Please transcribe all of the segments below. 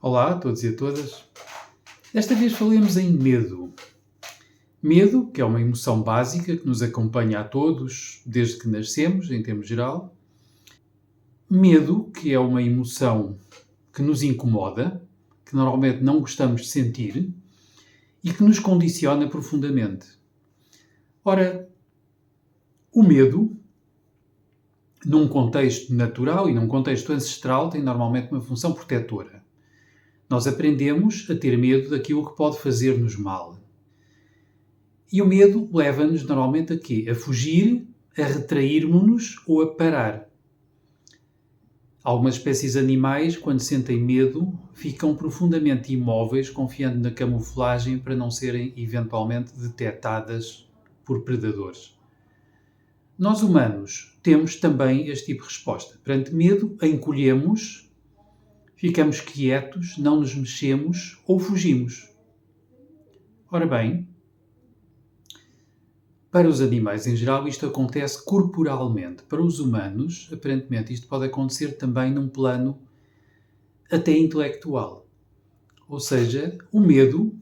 Olá a todos e a todas. Desta vez falemos em medo. Medo, que é uma emoção básica que nos acompanha a todos desde que nascemos, em termos geral. Medo, que é uma emoção que nos incomoda, que normalmente não gostamos de sentir e que nos condiciona profundamente. Ora, o medo, num contexto natural e num contexto ancestral, tem normalmente uma função protetora. Nós aprendemos a ter medo daquilo que pode fazer-nos mal. E o medo leva-nos normalmente a quê? A fugir, a retrairmos-nos ou a parar. Algumas espécies animais, quando sentem medo, ficam profundamente imóveis, confiando na camuflagem para não serem eventualmente detectadas por predadores. Nós humanos temos também este tipo de resposta. Perante medo, encolhemos, ficamos quietos, não nos mexemos ou fugimos. Ora bem, para os animais em geral isto acontece corporalmente. Para os humanos, aparentemente, isto pode acontecer também num plano até intelectual. Ou seja, o medo,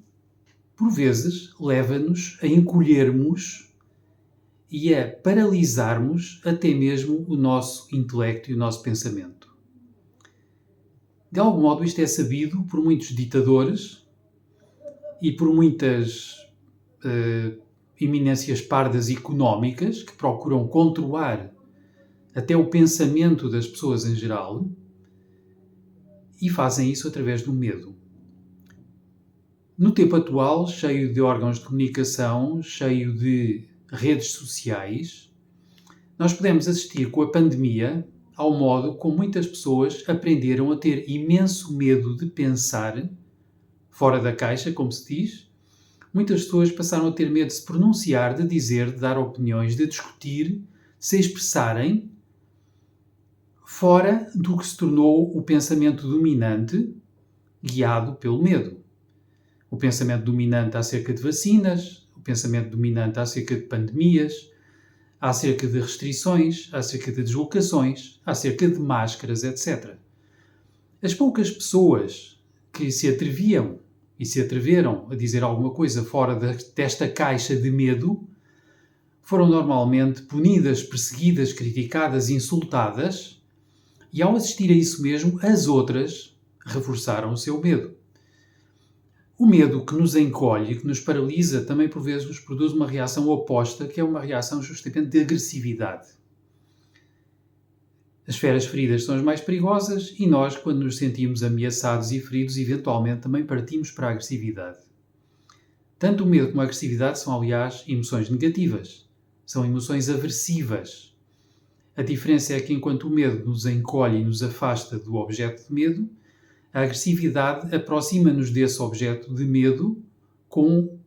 por vezes, leva-nos a encolhermos e a paralisarmos até mesmo o nosso intelecto e o nosso pensamento. De algum modo, isto é sabido por muitos ditadores e por muitas eminências pardas económicas que procuram controlar até o pensamento das pessoas em geral e fazem isso através do medo. No tempo atual, cheio de órgãos de comunicação, cheio de redes sociais, nós podemos assistir com a pandemia ao modo como muitas pessoas aprenderam a ter imenso medo de pensar fora da caixa, como se diz. Muitas pessoas passaram a ter medo de se pronunciar, de dizer, de dar opiniões, de discutir, de se expressarem fora do que se tornou o pensamento dominante, guiado pelo medo. O pensamento dominante acerca de vacinas, o pensamento dominante acerca de pandemias, acerca de restrições, acerca de deslocações, acerca de máscaras, etc. As poucas pessoas que se atreviam e se atreveram a dizer alguma coisa fora desta caixa de medo, foram normalmente punidas, perseguidas, criticadas, insultadas, e ao assistir a isso mesmo, as outras reforçaram o seu medo. O medo que nos encolhe, que nos paralisa, também por vezes nos produz uma reação oposta, que é uma reação justamente de agressividade. As feras feridas são as mais perigosas e nós, quando nos sentimos ameaçados e feridos, eventualmente também partimos para a agressividade. Tanto o medo como a agressividade são, aliás, emoções negativas. São emoções aversivas. A diferença é que enquanto o medo nos encolhe e nos afasta do objeto de medo, a agressividade aproxima-nos desse objeto de medo com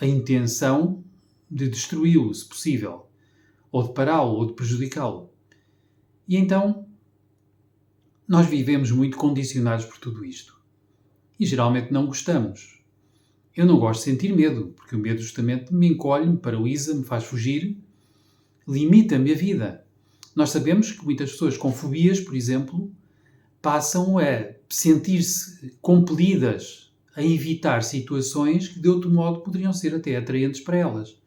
a intenção de destruí-lo, se possível, ou de pará-lo, ou de prejudicá-lo. E então, nós vivemos muito condicionados por tudo isto. E geralmente não gostamos. Eu não gosto de sentir medo, porque o medo justamente me encolhe, me paralisa, me faz fugir, limita-me a vida. Nós sabemos que muitas pessoas com fobias, por exemplo, passam a sentir-se compelidas a evitar situações que de outro modo poderiam ser até atraentes para elas.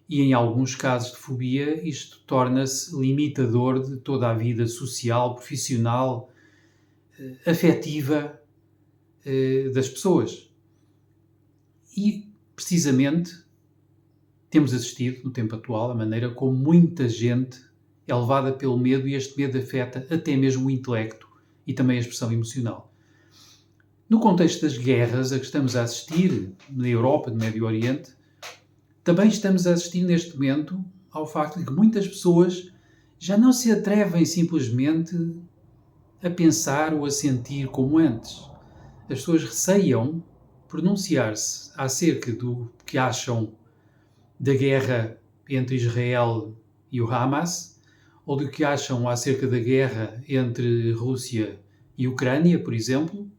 E em alguns casos de fobia isto torna-se limitador de toda a vida social, profissional, afetiva das pessoas. E, precisamente, temos assistido, no tempo atual, a maneira como muita gente é levada pelo medo e este medo afeta até mesmo o intelecto e também a expressão emocional. No contexto das guerras a que estamos a assistir, na Europa, no Médio Oriente, também estamos a assistir neste momento ao facto de que muitas pessoas já não se atrevem simplesmente a pensar ou a sentir como antes. As pessoas receiam pronunciar-se acerca do que acham da guerra entre Israel e o Hamas, ou do que acham acerca da guerra entre Rússia e Ucrânia, por exemplo,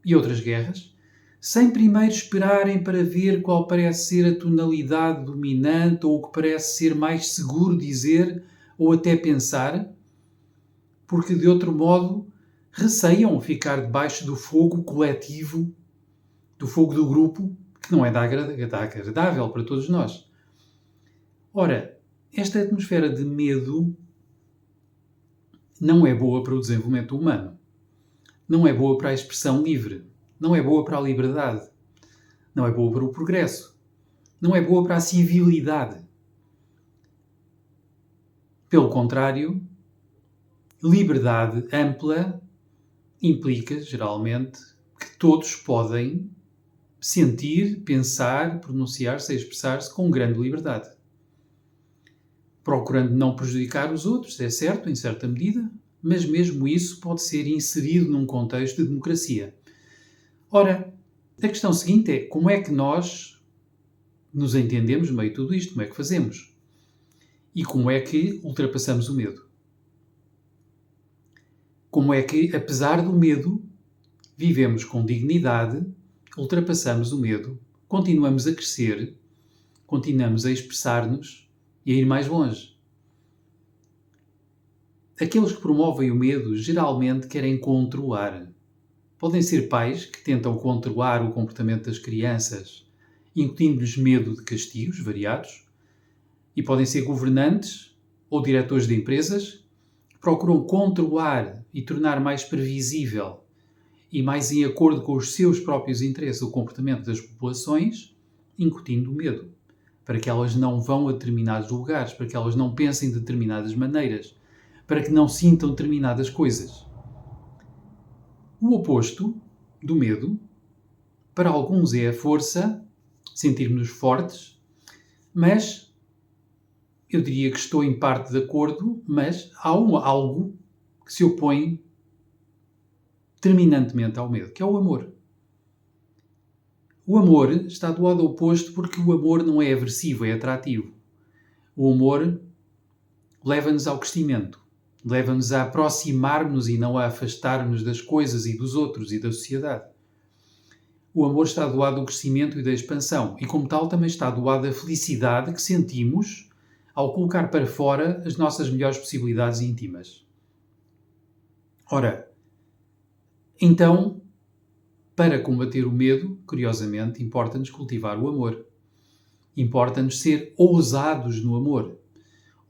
e outras guerras, sem primeiro esperarem para ver qual parece ser a tonalidade dominante ou o que parece ser mais seguro dizer ou até pensar, porque de outro modo receiam ficar debaixo do fogo coletivo, do fogo do grupo, que não é agradável para todos nós. Ora, esta atmosfera de medo não é boa para o desenvolvimento humano, não é boa para a expressão livre, não é boa para a liberdade, não é boa para o progresso, não é boa para a civilidade. Pelo contrário, liberdade ampla implica, geralmente, que todos podem sentir, pensar, pronunciar-se e expressar-se com grande liberdade. Procurando não prejudicar os outros, é certo, em certa medida, mas mesmo isso pode ser inserido num contexto de democracia. Ora, a questão seguinte é como é que nós nos entendemos no meio de tudo isto? Como é que fazemos? E como é que ultrapassamos o medo? Como é que, apesar do medo, vivemos com dignidade, ultrapassamos o medo, continuamos a crescer, continuamos a expressar-nos e a ir mais longe? Aqueles que promovem o medo geralmente querem controlar. Podem ser pais que tentam controlar o comportamento das crianças, incutindo-lhes medo de castigos variados, e podem ser governantes ou diretores de empresas que procuram controlar e tornar mais previsível e mais em acordo com os seus próprios interesses o comportamento das populações, incutindo o medo, para que elas não vão a determinados lugares, para que elas não pensem de determinadas maneiras, para que não sintam determinadas coisas. O oposto do medo, para alguns é a força, sentirmos-nos fortes, mas eu diria que estou em parte de acordo, mas há algo que se opõe terminantemente ao medo, que é o amor. O amor está do lado oposto porque o amor não é aversivo, é atrativo. O amor leva-nos ao crescimento, leva-nos a aproximar-nos e não a afastar-nos das coisas e dos outros e da sociedade. O amor está do lado do crescimento e da expansão e, como tal, também está do lado da felicidade que sentimos ao colocar para fora as nossas melhores possibilidades íntimas. Ora, então, para combater o medo, curiosamente, importa-nos cultivar o amor. Importa-nos ser ousados no amor,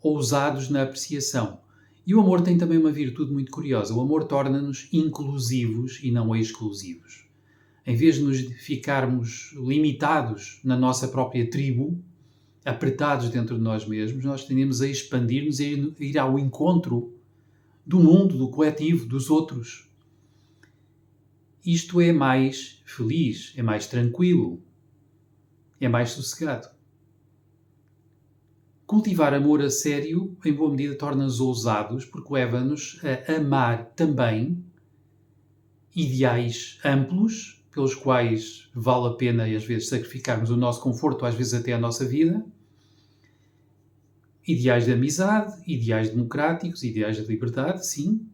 ousados na apreciação. E o amor tem também uma virtude muito curiosa. O amor torna-nos inclusivos e não exclusivos. Em vez de nos ficarmos limitados na nossa própria tribo, apertados dentro de nós mesmos, nós tendemos a expandir-nos e a ir ao encontro do mundo, do coletivo, dos outros. Isto é mais feliz, é mais tranquilo, é mais sossegado. Cultivar amor a sério, em boa medida, torna-nos ousados, porque leva-nos a amar também ideais amplos, pelos quais vale a pena, e às vezes, sacrificarmos o nosso conforto, às vezes até a nossa vida. Ideais de amizade, ideais democráticos, ideais de liberdade, sim.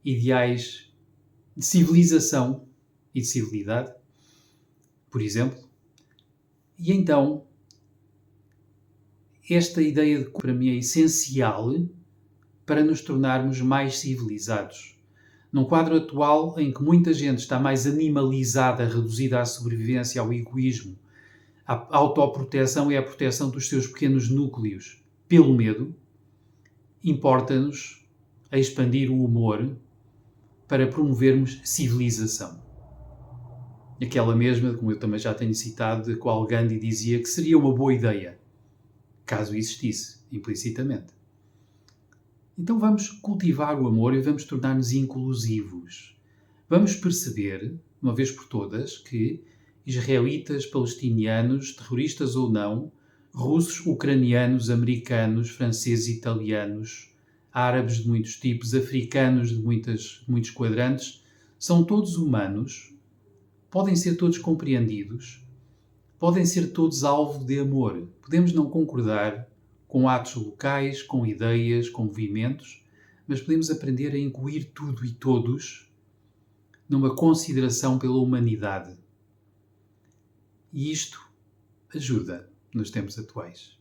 Ideais de civilização e de civilidade, por exemplo. E então, esta ideia, para mim, é essencial para nos tornarmos mais civilizados. Num quadro atual em que muita gente está mais animalizada, reduzida à sobrevivência, ao egoísmo, à autoproteção e à proteção dos seus pequenos núcleos pelo medo, importa-nos a expandir o humor para promovermos civilização. Aquela mesma, como eu também já tenho citado, de qual Gandhi dizia que seria uma boa ideia, caso existisse, implicitamente. Então vamos cultivar o amor e vamos tornar-nos inclusivos. Vamos perceber, uma vez por todas, que israelitas, palestinianos, terroristas ou não, russos, ucranianos, americanos, franceses, italianos, árabes de muitos tipos, africanos de muitos quadrantes, são todos humanos, podem ser todos compreendidos, podem ser todos alvo de amor. Podemos não concordar com atos locais, com ideias, com movimentos, mas podemos aprender a incluir tudo e todos numa consideração pela humanidade. E isto ajuda nos tempos atuais.